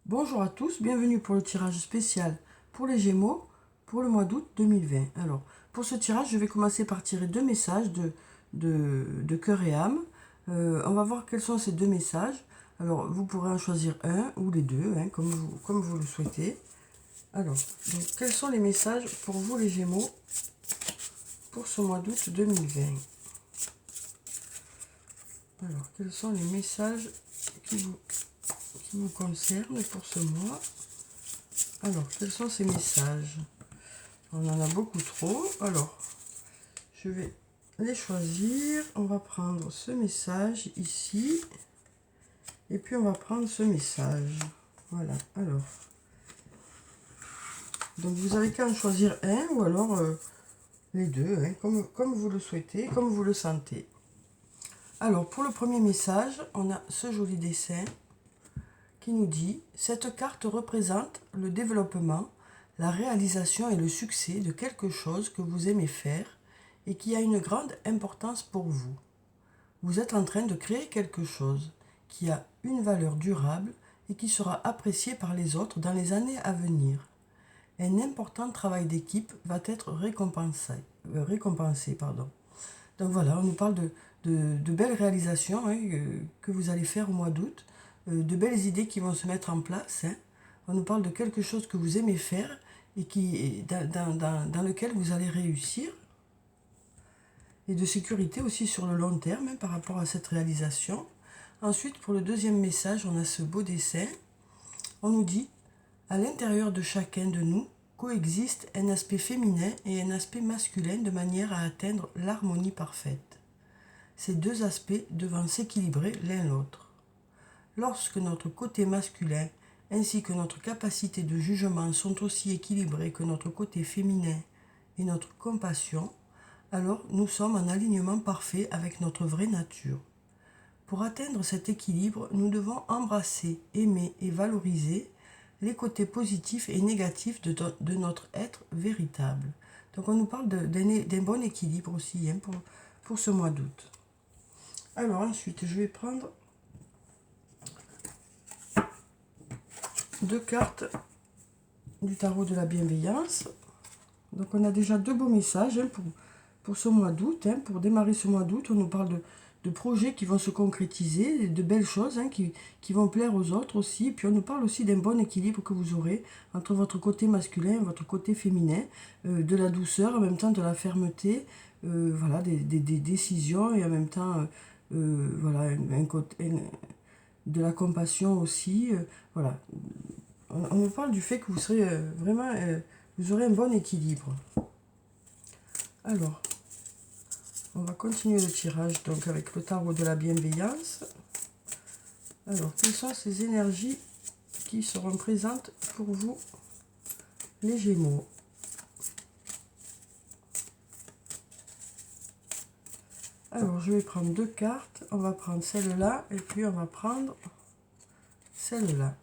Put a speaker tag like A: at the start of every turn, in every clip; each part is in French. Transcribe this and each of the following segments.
A: Bonjour à tous, bienvenue pour le tirage spécial pour les Gémeaux pour le mois d'août 2020. Alors, pour ce tirage, je vais commencer par tirer deux messages de cœur et âme. On va voir quels sont ces deux messages. Alors, vous pourrez en choisir un ou les deux, hein, comme vous le souhaitez. Alors, donc, quels sont les messages pour vous les Gémeaux pour ce mois d'août 2020? Alors, quels sont les messages qui vous concernent pour ce mois? Alors, quels sont ces messages? On en a beaucoup trop. Alors, je vais les choisir. On va prendre ce message ici. Et puis, on va prendre ce message. Voilà. Alors, donc vous avez qu'à en choisir un ou alors les deux, hein, comme vous le souhaitez, comme vous le sentez. Alors, pour le premier message, on a ce joli dessin qui nous dit « Cette carte représente le développement, la réalisation et le succès de quelque chose que vous aimez faire et qui a une grande importance pour vous. Vous êtes en train de créer quelque chose qui a une valeur durable et qui sera apprécié par les autres dans les années à venir. Un important travail d'équipe va être récompensé. Donc voilà, on nous parle de belles réalisations, hein, que vous allez faire au mois d'août, de belles idées qui vont se mettre en place. Hein. On nous parle de quelque chose que vous aimez faire et dans lequel vous allez réussir. Et de sécurité aussi sur le long terme, hein, par rapport à cette réalisation. Ensuite, pour le deuxième message, on a ce beau dessin. On nous dit « À l'intérieur de chacun de nous coexiste un aspect féminin et un aspect masculin de manière à atteindre l'harmonie parfaite. Ces deux aspects devant s'équilibrer l'un l'autre. Lorsque notre côté masculin ainsi que notre capacité de jugement sont aussi équilibrés que notre côté féminin et notre compassion, alors nous sommes en alignement parfait avec notre vraie nature. Pour atteindre cet équilibre, nous devons embrasser, aimer et valoriser les côtés positifs et négatifs de notre être véritable. » Donc on nous parle d'un bon équilibre aussi, hein, pour ce mois d'août. Alors ensuite, je vais prendre deux cartes du tarot de la bienveillance. Donc on a déjà deux beaux messages, hein, pour ce mois d'août. Hein. Pour démarrer ce mois d'août, on nous parle de projets qui vont se concrétiser, de belles choses, hein, qui vont plaire aux autres aussi. Et puis on nous parle aussi d'un bon équilibre que vous aurez entre votre côté masculin et votre côté féminin, de la douceur, en même temps de la fermeté, voilà, des décisions et en même temps voilà, de la compassion aussi. Voilà. On nous parle du fait que vous serez vraiment, vous aurez un bon équilibre. Alors, on va continuer le tirage donc avec le tarot de la bienveillance. Alors, quelles sont ces énergies qui seront présentes pour vous, les Gémeaux? Alors, je vais prendre deux cartes. On va prendre celle-là et puis on va prendre celle-là.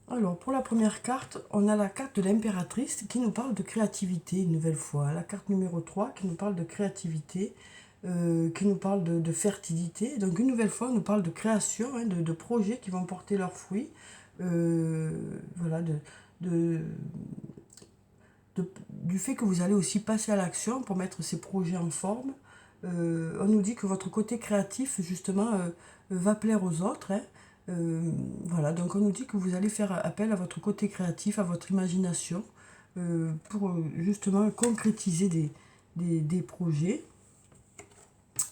A: Alors, pour la première carte, on a la carte de l'impératrice qui nous parle de créativité, une nouvelle fois. La carte numéro 3 qui nous parle de créativité, qui nous parle de fertilité. Donc, une nouvelle fois, on nous parle de création, hein, de projets qui vont porter leurs fruits. Voilà, du fait que vous allez aussi passer à l'action pour mettre ces projets en forme. On nous dit que votre côté créatif, justement, va plaire aux autres, hein. Voilà, donc on nous dit que vous allez faire appel à votre côté créatif, à votre imagination, pour justement concrétiser des projets.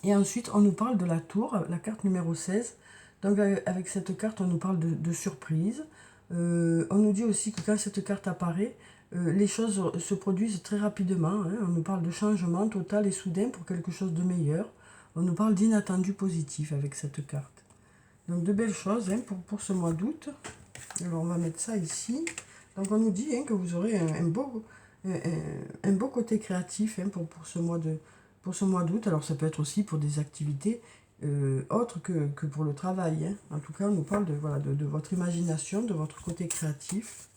A: Et ensuite, on nous parle de la tour, la carte numéro 16. Donc avec cette carte, on nous parle de surprise. On nous dit aussi que quand cette carte apparaît, les choses se produisent très rapidement. Hein. On nous parle de changement total et soudain pour quelque chose de meilleur. On nous parle d'inattendu positif avec cette carte. Donc de belles choses, hein, pour ce mois d'août. Alors on va mettre ça ici. Donc on nous dit, hein, que vous aurez un beau côté créatif, hein, pour ce mois d'août. Alors ça peut être aussi pour des activités autres que pour le travail. Hein. En tout cas, on nous parle voilà, de votre imagination, de votre côté créatif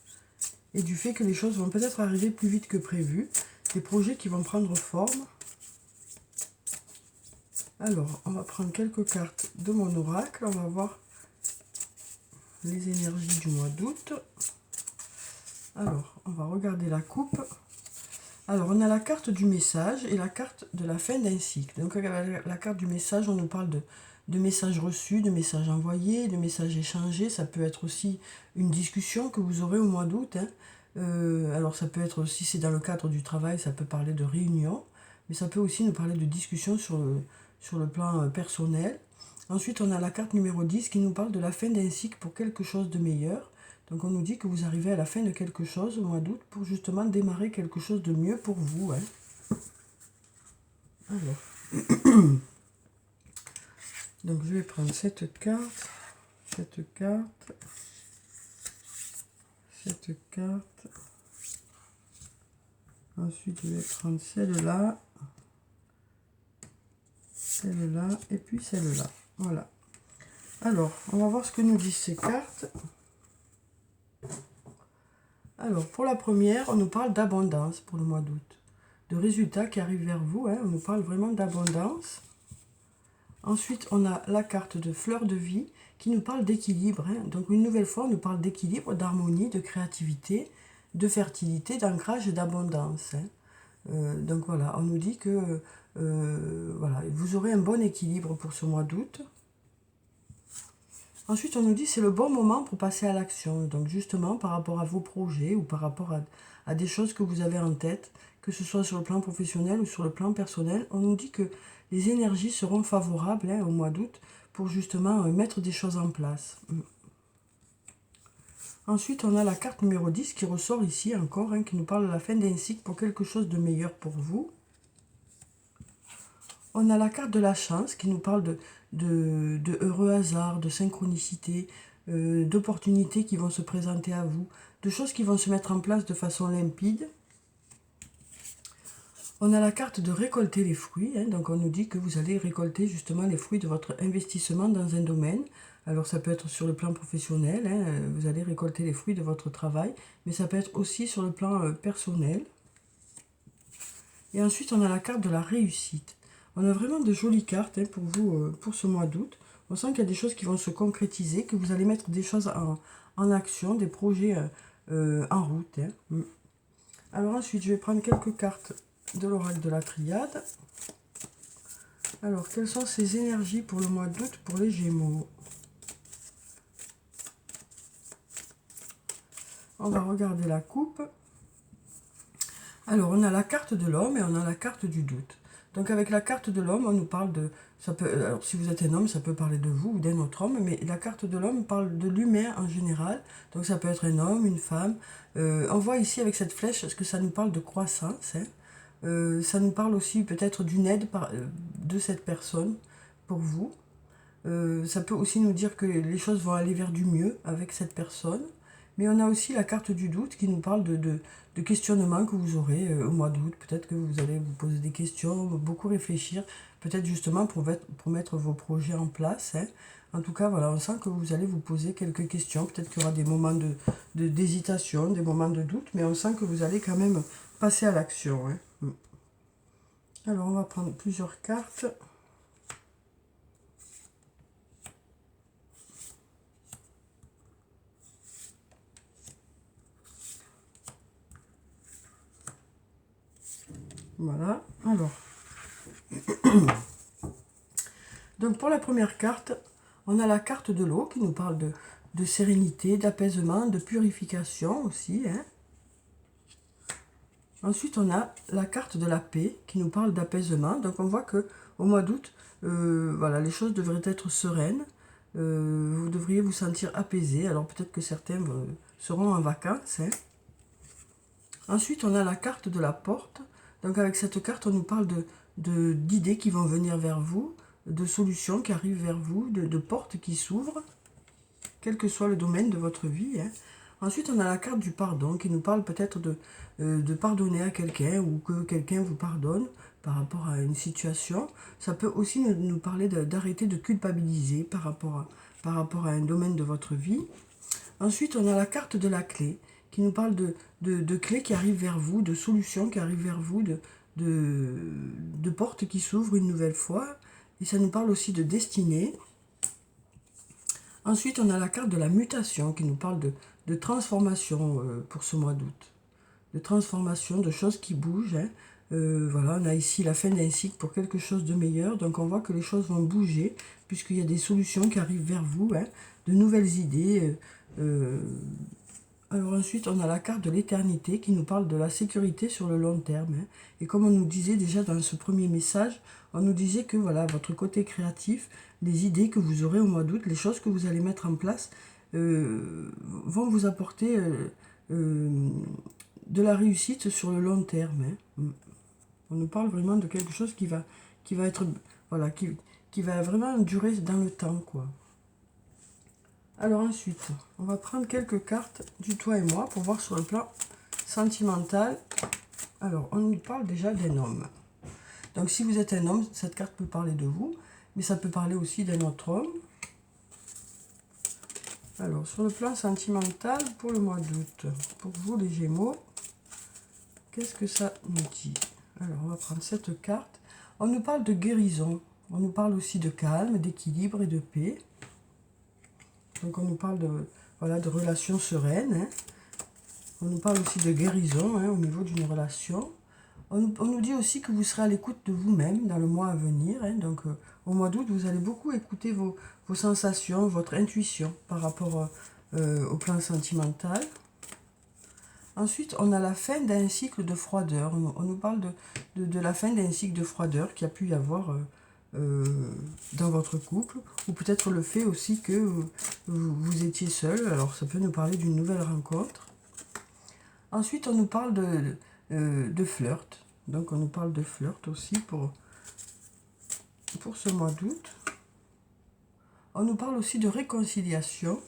A: et du fait que les choses vont peut-être arriver plus vite que prévu. Des projets qui vont prendre forme. Alors, on va prendre quelques cartes de mon oracle. On va voir les énergies du mois d'août. Alors, on va regarder la coupe. Alors, on a la carte du message et la carte de la fin d'un cycle. Donc, la carte du message, on nous parle de messages reçus, de messages envoyés, de messages échangés. Ça peut être aussi une discussion que vous aurez au mois d'août, hein. Alors, ça peut être, si c'est dans le cadre du travail, ça peut parler de réunion, mais ça peut aussi nous parler de discussion sur le plan personnel. Ensuite, on a la carte numéro 10 qui nous parle de la fin d'un cycle pour quelque chose de meilleur. Donc on nous dit que vous arrivez à la fin de quelque chose au mois d'août pour justement démarrer quelque chose de mieux pour vous, hein. Alors, donc je vais prendre cette carte, cette carte, cette carte. Ensuite je vais prendre celle-là, celle-là et puis celle-là. Voilà. Alors, on va voir ce que nous disent ces cartes. Alors, pour la première, on nous parle d'abondance pour le mois d'août. De résultats qui arrivent vers vous, hein, on nous parle vraiment d'abondance. Ensuite, on a la carte de fleur de vie qui nous parle d'équilibre, hein. Donc, une nouvelle fois, on nous parle d'équilibre, d'harmonie, de créativité, de fertilité, d'ancrage et d'abondance, hein. Donc, voilà, on nous dit que voilà, vous aurez un bon équilibre pour ce mois d'août. Ensuite, on nous dit que c'est le bon moment pour passer à l'action. Donc, justement, par rapport à vos projets ou par rapport à des choses que vous avez en tête, que ce soit sur le plan professionnel ou sur le plan personnel, on nous dit que les énergies seront favorables, hein, au mois d'août pour justement mettre des choses en place. Ensuite, on a la carte numéro 10 qui ressort ici encore, hein, qui nous parle de la fin d'un cycle pour quelque chose de meilleur pour vous. On a la carte de la chance qui nous parle de heureux hasards, de synchronicité, d'opportunités qui vont se présenter à vous, de choses qui vont se mettre en place de façon limpide. On a la carte de récolter les fruits, hein, donc on nous dit que vous allez récolter justement les fruits de votre investissement dans un domaine. Alors ça peut être sur le plan professionnel, hein, vous allez récolter les fruits de votre travail, mais ça peut être aussi sur le plan personnel. Et ensuite on a la carte de la réussite. On a vraiment de jolies cartes, hein, pour vous, pour ce mois d'août. On sent qu'il y a des choses qui vont se concrétiser, que vous allez mettre des choses en action, des projets en route, hein. Alors ensuite, je vais prendre quelques cartes de l'oracle de la triade. Alors, quelles sont ces énergies pour le mois d'août pour les Gémeaux? On va regarder la coupe. Alors, on a la carte de l'homme et on a la carte du doute. Donc, avec la carte de l'homme, on nous parle de... Ça peut, alors, si vous êtes un homme, ça peut parler de vous ou d'un autre homme, mais la carte de l'homme parle de l'humain en général. Donc, ça peut être un homme, une femme. On voit ici, avec cette flèche, ce que ça nous parle de croissance, hein. Ça nous parle aussi peut-être d'une aide de cette personne pour vous. Ça peut aussi nous dire que les choses vont aller vers du mieux avec cette personne. Mais on a aussi la carte du doute qui nous parle de questionnements que vous aurez au mois d'août. Peut-être que vous allez vous poser des questions, beaucoup réfléchir, peut-être justement pour mettre vos projets en place, hein. En tout cas, voilà, on sent que vous allez vous poser quelques questions. Peut-être qu'il y aura des moments d'hésitation, des moments de doute, mais on sent que vous allez quand même passer à l'action, hein. Alors, on va prendre plusieurs cartes. Voilà, alors. Donc pour la première carte, on a la carte de l'eau qui nous parle de sérénité, d'apaisement, de purification aussi, hein. Ensuite, on a la carte de la paix qui nous parle d'apaisement. Donc on voit que au mois d'août, voilà, les choses devraient être sereines. Vous devriez vous sentir apaisé. Alors peut-être que certains seront en vacances, hein. Ensuite, on a la carte de la porte. Donc avec cette carte, on nous parle d'idées qui vont venir vers vous, de solutions qui arrivent vers vous, de portes qui s'ouvrent, quel que soit le domaine de votre vie, hein. Ensuite, on a la carte du pardon qui nous parle peut-être de pardonner à quelqu'un ou que quelqu'un vous pardonne par rapport à une situation. Ça peut aussi nous parler d'arrêter de culpabiliser par rapport à un domaine de votre vie. Ensuite, on a la carte de la clé qui nous parle de clés qui arrivent vers vous, de solutions qui arrivent vers vous, de portes qui s'ouvrent une nouvelle fois. Et ça nous parle aussi de destinée. Ensuite, on a la carte de la mutation qui nous parle de transformation pour ce mois d'août. De transformation, de choses qui bougent. Hein. Voilà, on a ici la fin d'un cycle pour quelque chose de meilleur. Donc on voit que les choses vont bouger puisqu'il y a des solutions qui arrivent vers vous, hein, de nouvelles idées. Alors ensuite, on a la carte de l'éternité qui nous parle de la sécurité sur le long terme. Hein. Et comme on nous disait déjà dans ce premier message, on nous disait que voilà, votre côté créatif, les idées que vous aurez au mois d'août, les choses que vous allez mettre en place, vont vous apporter de la réussite sur le long terme. Hein. On nous parle vraiment de quelque chose qui va être, voilà, qui va vraiment durer dans le temps, quoi. Alors ensuite, on va prendre quelques cartes du toi et moi pour voir sur le plan sentimental. Alors, on nous parle déjà d'un homme. Donc si vous êtes un homme, cette carte peut parler de vous, mais ça peut parler aussi d'un autre homme. Alors, sur le plan sentimental, pour le mois d'août, pour vous les Gémeaux, qu'est-ce que ça nous dit? Alors, on va prendre cette carte. On nous parle de guérison. On nous parle aussi de calme, d'équilibre et de paix. Donc, on nous parle de, voilà, de relations sereines. Hein. On nous parle aussi de guérison hein, au niveau d'une relation. On nous dit aussi que vous serez à l'écoute de vous-même dans le mois à venir. Hein. Donc, au mois d'août, vous allez beaucoup écouter vos sensations, votre intuition par rapport au plan sentimental. Ensuite, on a la fin d'un cycle de froideur. On nous parle de la fin d'un cycle de froideur qui a pu y avoir dans votre couple. Ou peut-être le fait aussi que vous étiez seul. Alors, ça peut nous parler d'une nouvelle rencontre. Ensuite, on nous parle de flirt. Donc, on nous parle de flirt aussi pour ce mois d'août. On nous parle aussi de réconciliation.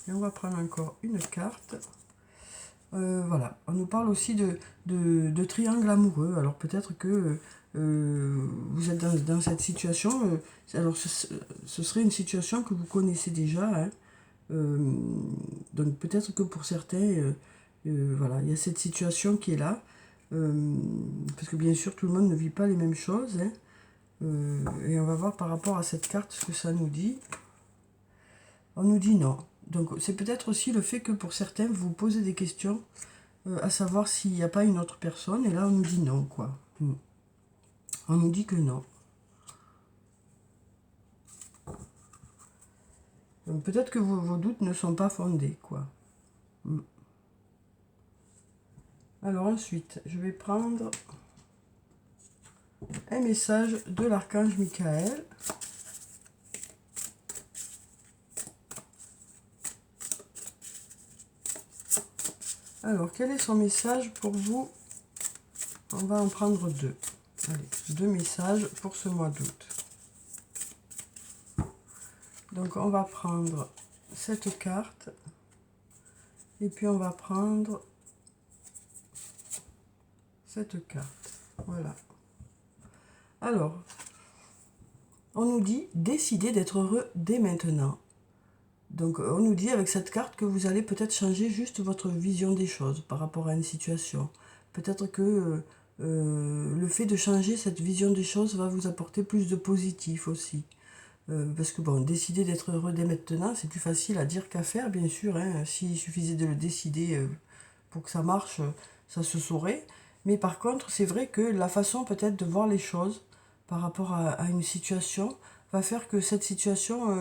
A: Et on va prendre encore une carte. Voilà, on nous parle aussi de triangle amoureux. Alors peut-être que vous êtes dans cette situation. Alors ce serait une situation que vous connaissez déjà. Hein. Donc peut-être que pour certains, voilà, il y a cette situation qui est là. Parce que bien sûr, tout le monde ne vit pas les mêmes choses. Hein. Et on va voir par rapport à cette carte ce que ça nous dit. On nous dit non. Donc c'est peut-être aussi le fait que pour certains, vous vous posez des questions, à savoir s'il n'y a pas une autre personne, et là on nous dit non, quoi. On nous dit que non. Donc peut-être que vos doutes ne sont pas fondés, quoi. Alors ensuite, je vais prendre un message de l'archange Michael. Alors, quel est son message pour vous? On va en prendre deux. Allez, deux messages pour ce mois d'août. Donc, on va prendre cette carte. Et puis, on va prendre cette carte. Voilà. Alors, on nous dit « Décidez d'être heureux dès maintenant ». Donc, on nous dit avec cette carte que vous allez peut-être changer juste votre vision des choses par rapport à une situation. Peut-être que le fait de changer cette vision des choses va vous apporter plus de positif aussi. Parce que bon, décider d'être heureux dès maintenant, c'est plus facile à dire qu'à faire, bien sûr. Hein. S'il suffisait de le décider pour que ça marche, ça se saurait. Mais par contre, c'est vrai que la façon peut-être de voir les choses par rapport à une situation va faire que cette situation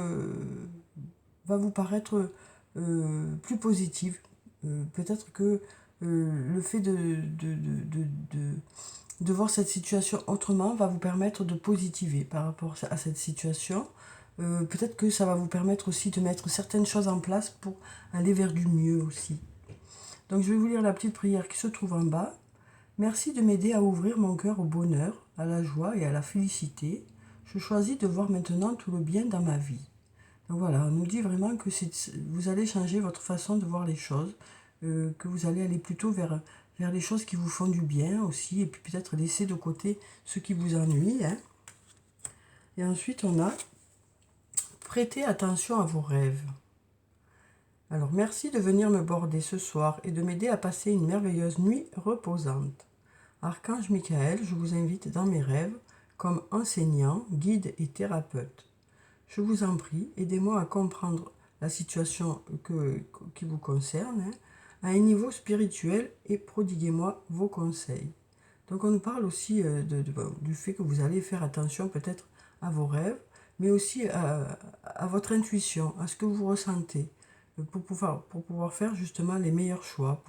A: va vous paraître plus positive. Peut-être que le fait de voir cette situation autrement va vous permettre de positiver par rapport à cette situation. Peut-être que ça va vous permettre aussi de mettre certaines choses en place pour aller vers du mieux aussi. Donc je vais vous lire la petite prière qui se trouve en bas. Merci de m'aider à ouvrir mon cœur au bonheur, à la joie et à la félicité. Je choisis de voir maintenant tout le bien dans ma vie. Donc voilà, on nous dit vraiment que vous allez changer votre façon de voir les choses, que vous allez aller plutôt vers les choses qui vous font du bien aussi, et puis peut-être laisser de côté ce qui vous ennuie. Hein. Et ensuite, on a prêtez attention à vos rêves. Alors, merci de venir me border ce soir et de m'aider à passer une merveilleuse nuit reposante. Archange Michael, je vous invite dans mes rêves comme enseignant, guide et thérapeute. je vous en prie, aidez-moi à comprendre la situation qui vous concerne, hein, à un niveau spirituel et prodiguez-moi vos conseils. Donc on nous parle aussi du fait que vous allez faire attention peut-être à vos rêves, mais aussi à votre intuition, à ce que vous ressentez, pour pouvoir faire justement les meilleurs choix,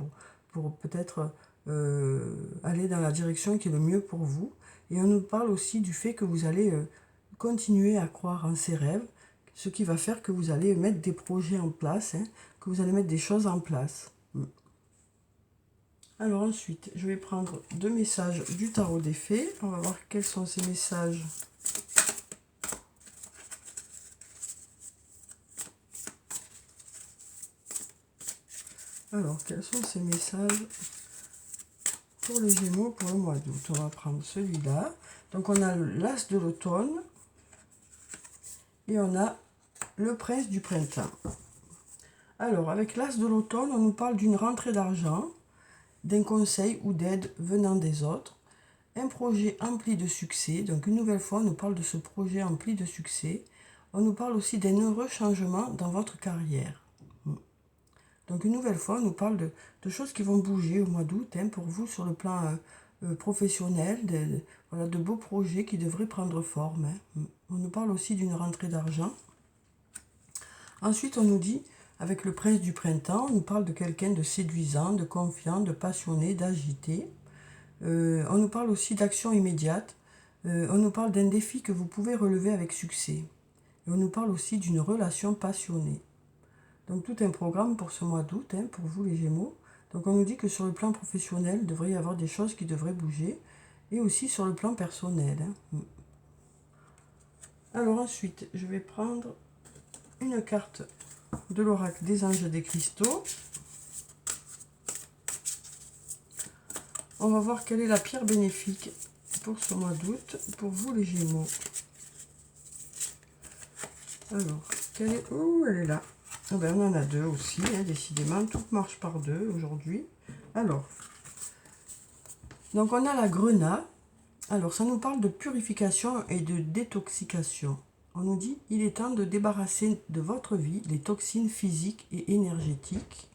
A: pour peut-être aller dans la direction qui est le mieux pour vous. Et on nous parle aussi du fait que vous allez continuer à croire en ces rêves, ce qui va faire que vous allez mettre des projets en place, hein, que vous allez mettre des choses en place. Alors ensuite, je vais prendre 2 messages du tarot des fées. On va voir quels sont ces messages. Alors, quels sont ces messages pour les Gémeaux pour le mois d'août? On va prendre celui-là. Donc, on a l'As de l'automne et on a le Prince du printemps. Alors, avec l'As de l'automne, on nous parle d'une rentrée d'argent, d'un conseil ou d'aide venant des autres, un projet empli de succès. Donc, une nouvelle fois, on nous parle de ce projet empli de succès. On nous parle aussi d'un heureux changement dans votre carrière. Donc une nouvelle fois, on nous parle de choses qui vont bouger au mois d'août, hein, pour vous sur le plan professionnel, voilà, de beaux projets qui devraient prendre forme. Hein. On nous parle aussi d'une rentrée d'argent. Ensuite, on nous dit, avec le prince du printemps, on nous parle de quelqu'un de séduisant, de confiant, de passionné, d'agité. On nous parle aussi d'action immédiate. On nous parle d'un défi que vous pouvez relever avec succès. Et on nous parle aussi d'une relation passionnée. Donc tout un programme pour ce mois d'août, hein, pour vous les Gémeaux. Donc on nous dit que sur le plan professionnel, il devrait y avoir des choses qui devraient bouger. Et aussi sur le plan personnel. Hein. Alors ensuite, je vais prendre une carte de l'oracle des anges et des cristaux. On va voir quelle est la pierre bénéfique pour ce mois d'août, pour vous les Gémeaux. Alors, quelle est... Oh, elle est là. Oh ben, on en a 2 aussi, hein, décidément, tout marche par 2 aujourd'hui. Alors, donc on a la grenade. Alors, ça nous parle de purification et de détoxication. On nous dit, il est temps de débarrasser de votre vie les toxines physiques et énergétiques.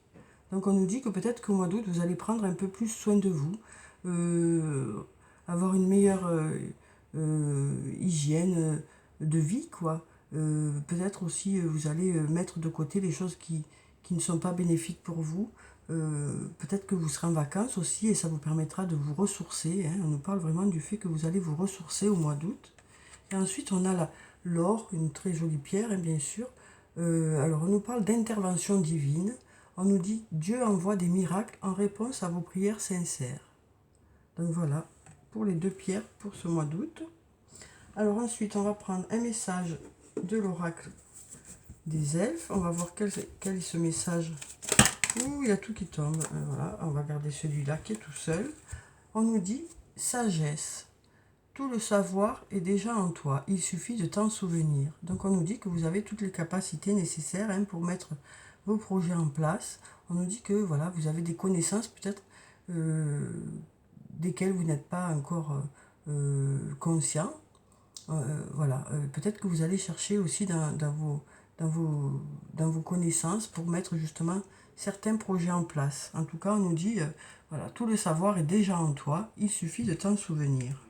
A: Donc, on nous dit que peut-être qu'au mois d'août, vous allez prendre un peu plus soin de vous, avoir une meilleure hygiène de vie, quoi. Peut-être aussi vous allez mettre de côté les choses qui ne sont pas bénéfiques pour vous. Peut-être que vous serez en vacances aussi et ça vous permettra de vous ressourcer. Hein. On nous parle vraiment du fait que vous allez vous ressourcer au mois d'août. Et ensuite on a l'or, une très jolie pierre, hein, bien sûr. Alors on nous parle d'intervention divine. On nous dit Dieu envoie des miracles en réponse à vos prières sincères. Donc voilà, pour les 2 pierres pour ce mois d'août. Alors ensuite on va prendre un message de l'oracle des elfes. On va voir quel est ce message. Ouh, il y a tout qui tombe. Voilà, on va garder celui-là qui est tout seul. On nous dit sagesse. Tout le savoir est déjà en toi. Il suffit de t'en souvenir. Donc on nous dit que vous avez toutes les capacités nécessaires, hein, pour mettre vos projets en place. On nous dit que voilà, vous avez des connaissances peut-être desquelles vous n'êtes pas encore conscient. Voilà, peut-être que vous allez chercher aussi dans vos connaissances pour mettre justement certains projets en place. En tout cas, on nous dit, voilà, tout le savoir est déjà en toi, il suffit de t'en souvenir.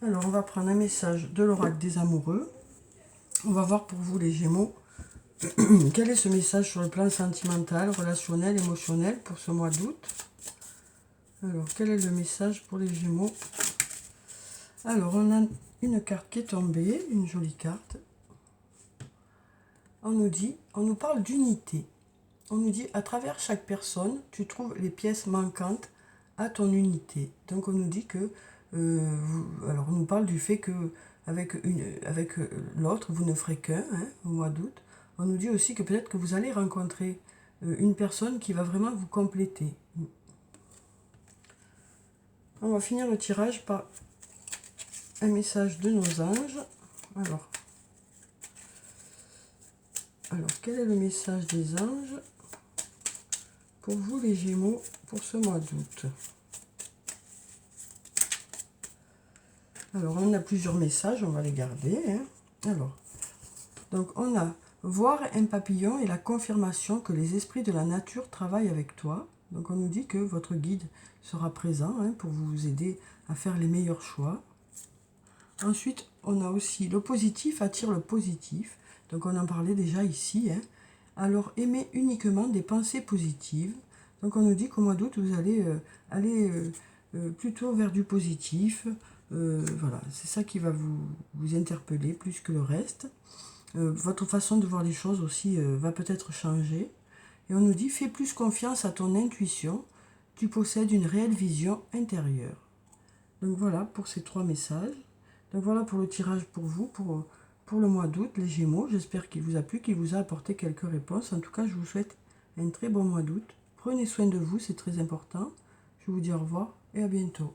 A: Alors, on va prendre un message de l'oracle des amoureux. On va voir pour vous les Gémeaux, quel est ce message sur le plan sentimental, relationnel, émotionnel pour ce mois d'août. Alors, quel est le message pour les Gémeaux? Alors, on a une carte qui est tombée, une jolie carte. On nous parle d'unité. On nous dit, à travers chaque personne, tu trouves les pièces manquantes à ton unité. Donc, on nous dit que, alors, on nous parle du fait que avec l'autre, vous ne ferez qu'un, hein, au mois d'août. On nous dit aussi que peut-être que vous allez rencontrer une personne qui va vraiment vous compléter. On va finir le tirage par un message de nos anges. Alors, quel est le message des anges pour vous les Gémeaux pour ce mois d'août? Alors, on a plusieurs messages, on va les garder. Hein. Alors, donc on a voir un papillon et la confirmation que les esprits de la nature travaillent avec toi. Donc on nous dit que votre guide sera présent pour vous aider à faire les meilleurs choix. Ensuite, on a aussi le positif attire le positif. Donc on en parlait déjà ici. Alors aimez uniquement des pensées positives. Donc on nous dit qu'au mois d'août, vous allez aller plutôt vers du positif. Voilà, c'est ça qui va vous interpeller plus que le reste. Votre façon de voir les choses aussi va peut-être changer. Et on nous dit, fais plus confiance à ton intuition. Tu possèdes une réelle vision intérieure. Donc voilà pour ces 3 messages. Donc voilà pour le tirage pour vous, pour le mois d'août, les Gémeaux. J'espère qu'il vous a plu, qu'il vous a apporté quelques réponses. En tout cas, je vous souhaite un très bon mois d'août. Prenez soin de vous, c'est très important. Je vous dis au revoir et à bientôt.